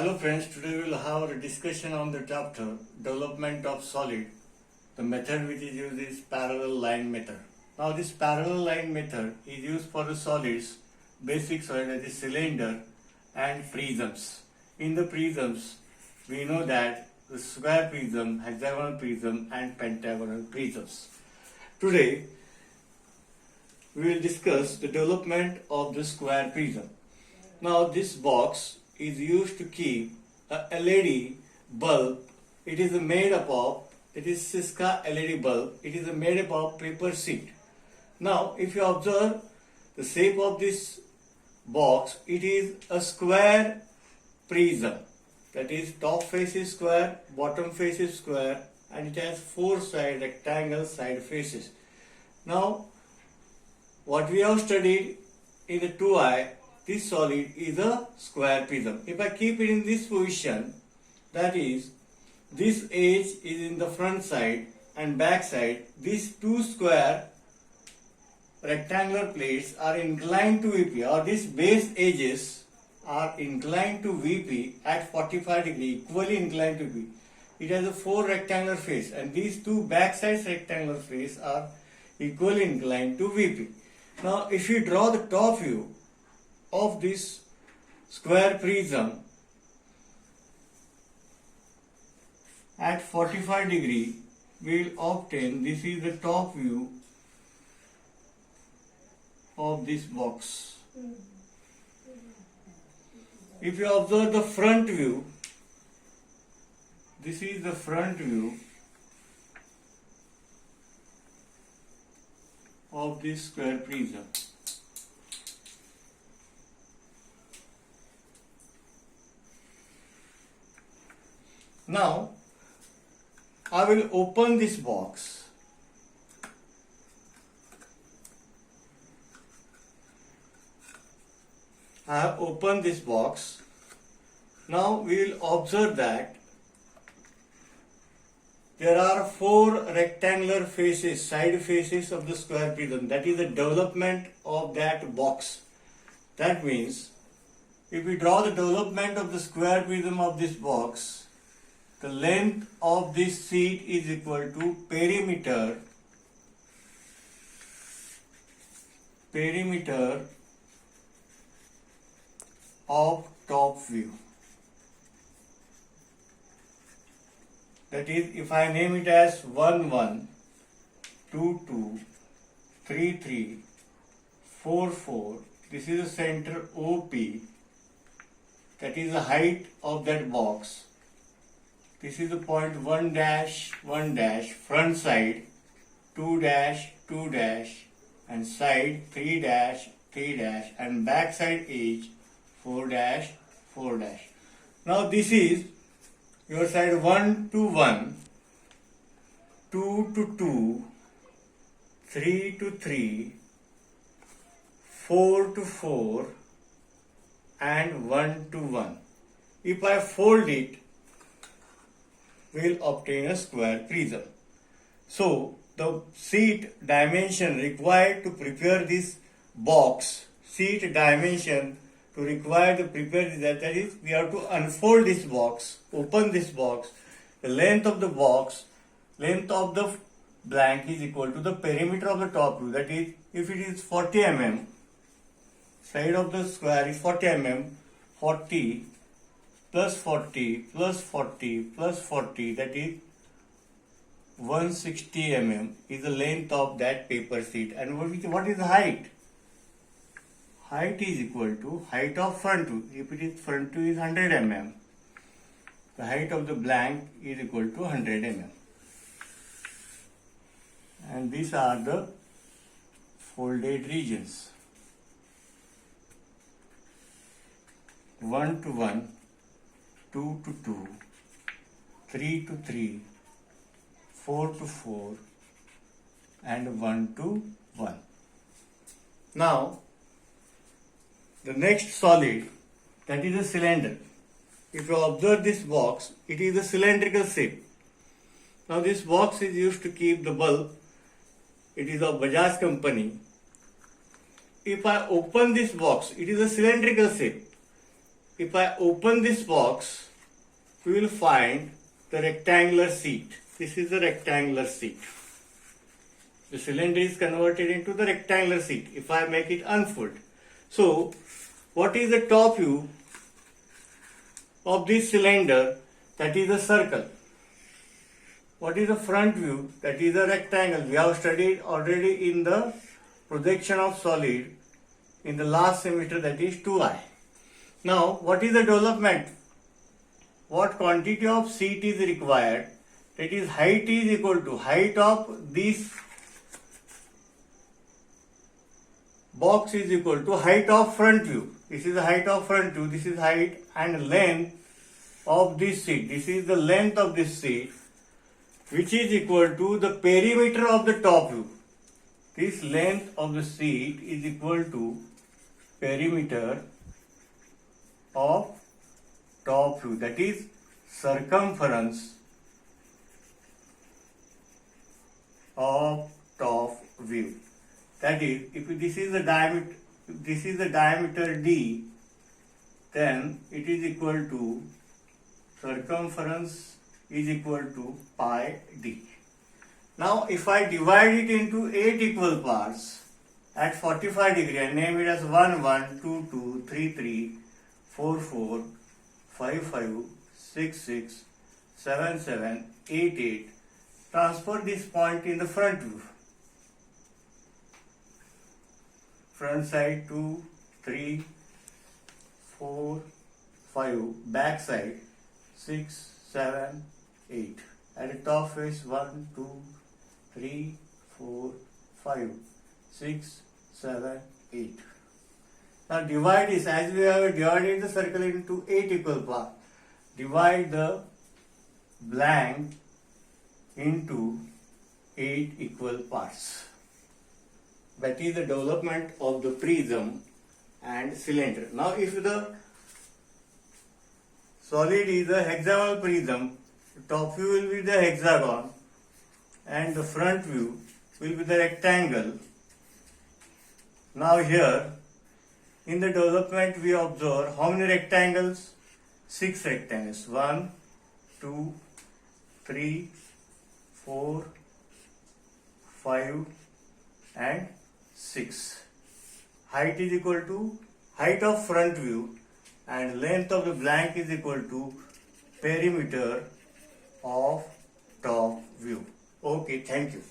Hello friends, today we will have a discussion on the chapter Development of Solid. The method which is used is parallel line method. Now this parallel line method is used for the solids, basic solid that is cylinder and prisms. In the prisms, we know that the square prism, hexagonal prism and pentagonal prisms. Today, we will discuss the development of the square prism. Now this box is used to keep a LED bulb. It is made up of, it is Syska LED bulb. It is made up of paper sheet. Now if you observe the shape of this box, it is a square prism. That is, top face is square, bottom face is square, and it has four side rectangle side faces. Now what we have studied in the 2i, this solid is a square prism. If I keep it in this position, that is, this edge is in the front side and back side, these two square rectangular plates are inclined to VP, or these base edges are inclined to VP at 45 degree, equally inclined to VP. It has a four rectangular face, and these two back sides rectangular face are equally inclined to VP. Now if you draw the top view of this square prism at 45 degree, we will obtain, this is the top view of this box. If you observe the front view, this is the front view of this square prism. Now, I will open this box. I have opened this box. Now, we will observe that there are four rectangular faces, side faces of the square prism. That is the development of that box. That means, if we draw the development of the square prism of this box, the length of this sheet is equal to perimeter of top view. That is, if I name it as 1, 1, 2, 2, 3, 3, 4, 4, this is the center OP. That is the height of that box. This is the point 1 dash, 1 dash, front side, 2 dash, 2 dash, and side 3 dash, 3 dash, and back side edge 4 dash, 4 dash. Now this is your side 1 to 1, 2 to 2, 3 to 3, 4 to 4, and 1 to 1. If I fold it, we will obtain a square prism. So, the sheet dimension required to prepare this box, sheet dimension to require to prepare this, that is, we have to unfold this box, open this box. The length of the box, length of the blank is equal to the perimeter of the top view. That is, if it is 40 mm, side of the square is 40 mm, 40 plus 40 plus 40 plus 40, that is 160 mm is the length of that paper sheet. And what is the height? Height is equal to height of front view. If it is front view is 100 mm, the height of the blank is equal to 100 mm. And these are the folded regions. 1 to 1, 2 to 2, 3 to 3, 4 to 4, and 1 to 1. Now, the next solid, that is a cylinder. If you observe this box, it is a cylindrical shape. Now this box is used to keep the bulb. It is of Bajaj company. If I open this box, it is a cylindrical shape. if I open this box, we will find the rectangular seat. This is the rectangular seat. The cylinder is converted into the rectangular seat if I make it unfold. So, what is the top view of this cylinder? That is a circle. What is the front view? That is a rectangle. We have studied already in the projection of solid in the last semester, that is 2i. Now, what is the development? What quantity of seat is required? That is, height is equal to height of this box is equal to height of front view. This is the height of front view. This is height and length of this seat. This is the length of this seat, which is equal to the perimeter of the top view. This length of the seat is equal to perimeter of top view, that is circumference of top view. That is, if this is the diameter d, then it is equal to circumference is equal to pi d. Now, if I divide it into 8 equal parts at 45 degree and name it as 1, 1, 2, 2, 3, 3, 4, 4, 5, 5, 6, 6, 7, 7, 8, 8, transfer this point in the front view. Front side 2, 3, 4, 5, back side 6, 7, 8. At the top face 1, 2, 3, 4, 5, 6, 7, 8. Now divide this, as we have divided the circle into 8 equal parts. Divide the blank into 8 equal parts. That is the development of the prism and cylinder. Now if the solid is a hexagonal prism, the top view will be the hexagon and the front view will be the rectangle. Now here in the development we observe how many rectangles? 6 rectangles. 1, 2, 3, 4, 5 and 6. Height is equal to height of front view and length of the blank is equal to perimeter of top view. Okay, thank you.